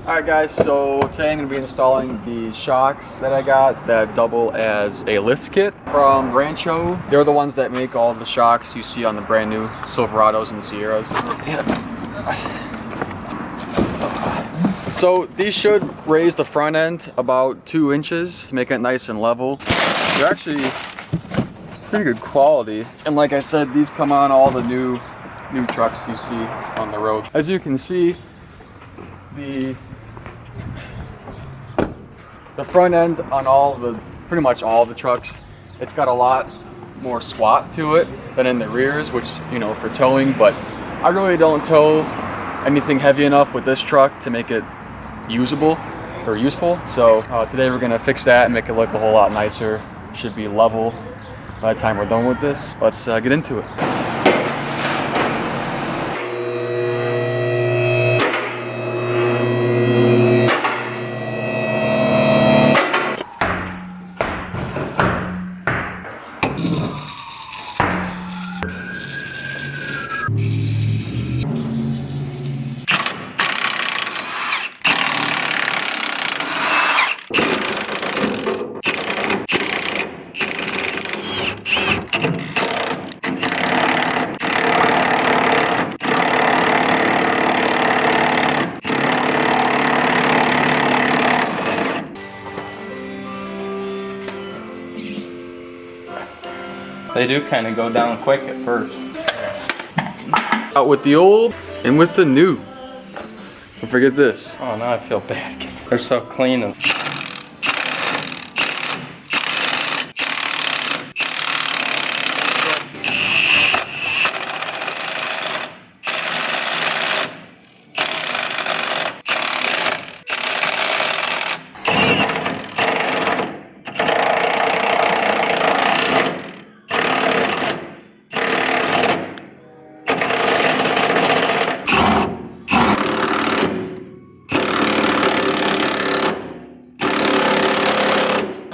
Alright guys, so today I'm going to be installing the shocks that I got that double as a lift kit from Rancho. They're the ones that make all the shocks you see on the brand new Silverados and Sierras. So these should raise the front end about 2 inches to make it nice and level. They're actually pretty good quality. And like I said, these come on all the new trucks you see on the road. As you can see, the front end on pretty much all the trucks, it's got a lot more squat to it than in the rears, which, you know, for towing, but I really don't tow anything heavy enough with this truck to make it usable or useful. So today we're gonna fix that and make it look a whole lot nicer. Should be level by the time we're done with this. Let's get into it. They do kind of go down quick at first. Out with the old and with the new. Don't forget this. Oh, now I feel bad because they're so clean. And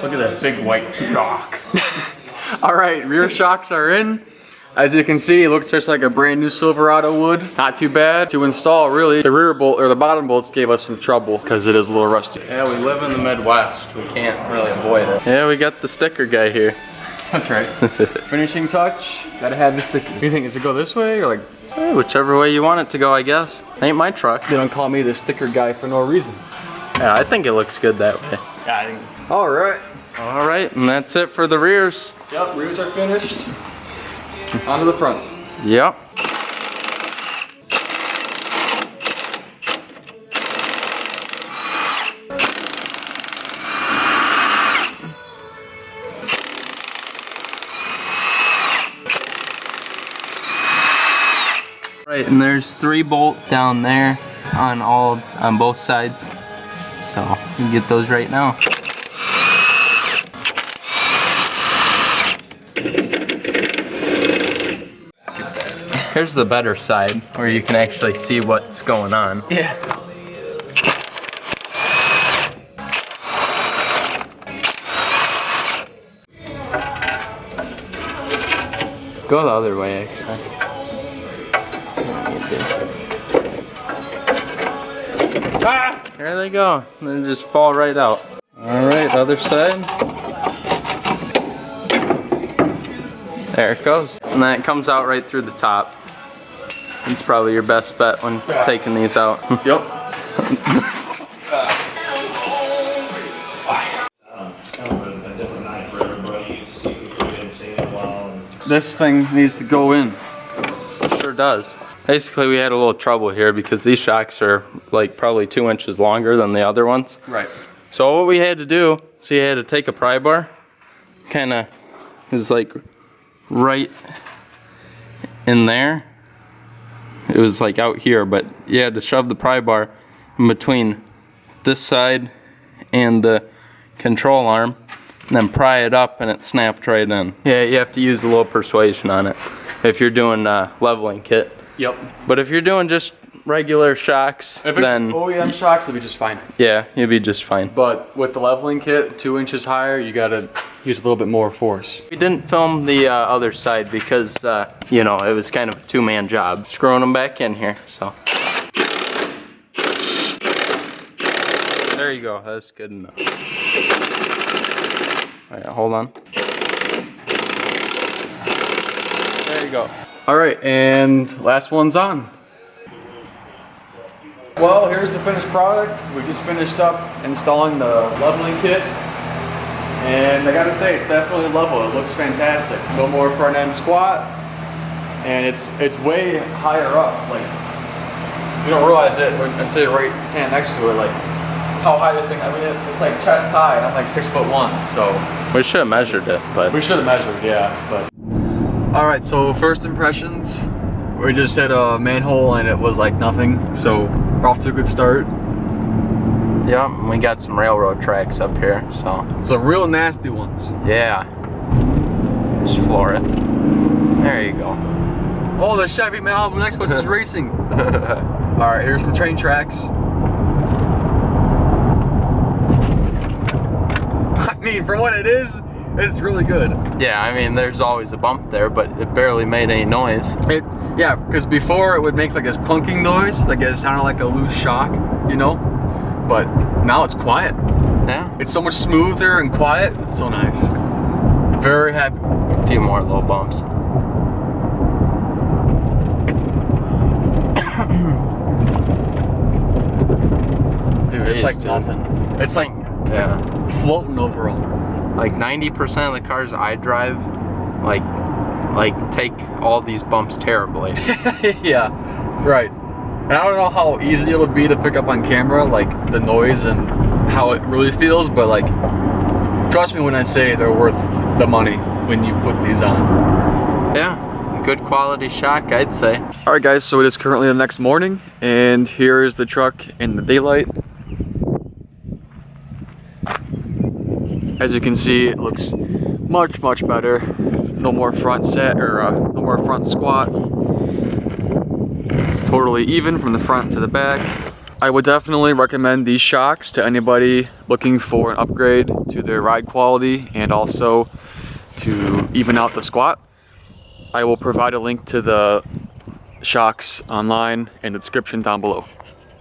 Look at that big white shock. All right, rear shocks are in. As you can see, it looks just like a brand new Silverado would. Not too bad to install, really. The rear bolt or the bottom bolts gave us some trouble because it is a little rusty. Yeah, we live in the Midwest. We can't really avoid it. Yeah, we got the sticker guy here. That's right. Finishing touch, gotta have the sticker. What do you think, does it go this way or like? Whichever way you want it to go, I guess. Ain't my truck. They don't call me the sticker guy for no reason. Yeah, I think it looks good that way. Yeah, I think. All right. All right, and that's it for the rears. Yep, rears are finished. Onto the fronts. Yep. Right, and there's 3 bolts down there on both sides. So you can get those right now. Here's the better side where you can actually see what's going on. Yeah. Go the other way, actually. Ah! There they go. And then just fall right out. All right, other side. There it goes. And then it comes out right through the top. It's probably your best bet when taking these out. Yep. This thing needs to go in. It sure does. Basically, we had a little trouble here because these shocks are like probably 2 inches longer than the other ones. Right. So what we had to do, so you had to take a pry bar, kind of, it was like right in there. It was like out here, but you had to shove the pry bar in between this side and the control arm, and then pry it up and it snapped right in. Yeah, you have to use a little persuasion on it if you're doing leveling kit. Yep. But if you're doing just regular shocks, if then it's OEM shocks, it'll be just fine. Yeah, you'll be just fine. But with the leveling kit, 2 inches higher, you gotta use a little bit more force. We didn't film the other side because, you know, it was kind of a two-man job screwing them back in here, so. There you go. That's good enough. Alright, hold on. There you go. All right, and last one's on. Well, here's the finished product. We just finished up installing the leveling kit. And I gotta say, it's definitely level. It looks fantastic. No more front end squat. And it's way higher up. Like, you don't realize it until you're right stand next to it. Like, how high this thing, I mean, it's like chest high, and I'm like 6'1", so. We should have measured it, but. We should have measured, yeah, but. All right, so first impressions. We just hit a manhole and it was like nothing, so we're off to a good start. Yeah, we got some railroad tracks up here, so. Some real nasty ones. Yeah. Just floor it. There you go. Oh, the Chevy Malibu next to us is racing. All right, here's some train tracks. I mean, for what it is, it's really good. Yeah, I mean, there's always a bump there, but it barely made any noise. Yeah, because before it would make like this clunking noise, like it sounded like a loose shock, you know? But now it's quiet. Yeah. It's so much smoother and quiet. It's so nice. Very happy. A few more little bumps. Dude, it's like nothing. It's like floating over them. Like 90% of the cars I drive, like take all these bumps terribly. Yeah, right. And I don't know how easy it'll be to pick up on camera, like the noise and how it really feels, but like, trust me when I say they're worth the money when you put these on. Yeah, good quality shock, I'd say. All right, guys, so it is currently the next morning, and here is the truck in the daylight. As you can see, it looks much, much better. No more front set, or no more front squat. It's totally even from the front to the back. I would definitely recommend these shocks to anybody looking for an upgrade to their ride quality and also to even out the squat. I will provide a link to the shocks online in the description down below.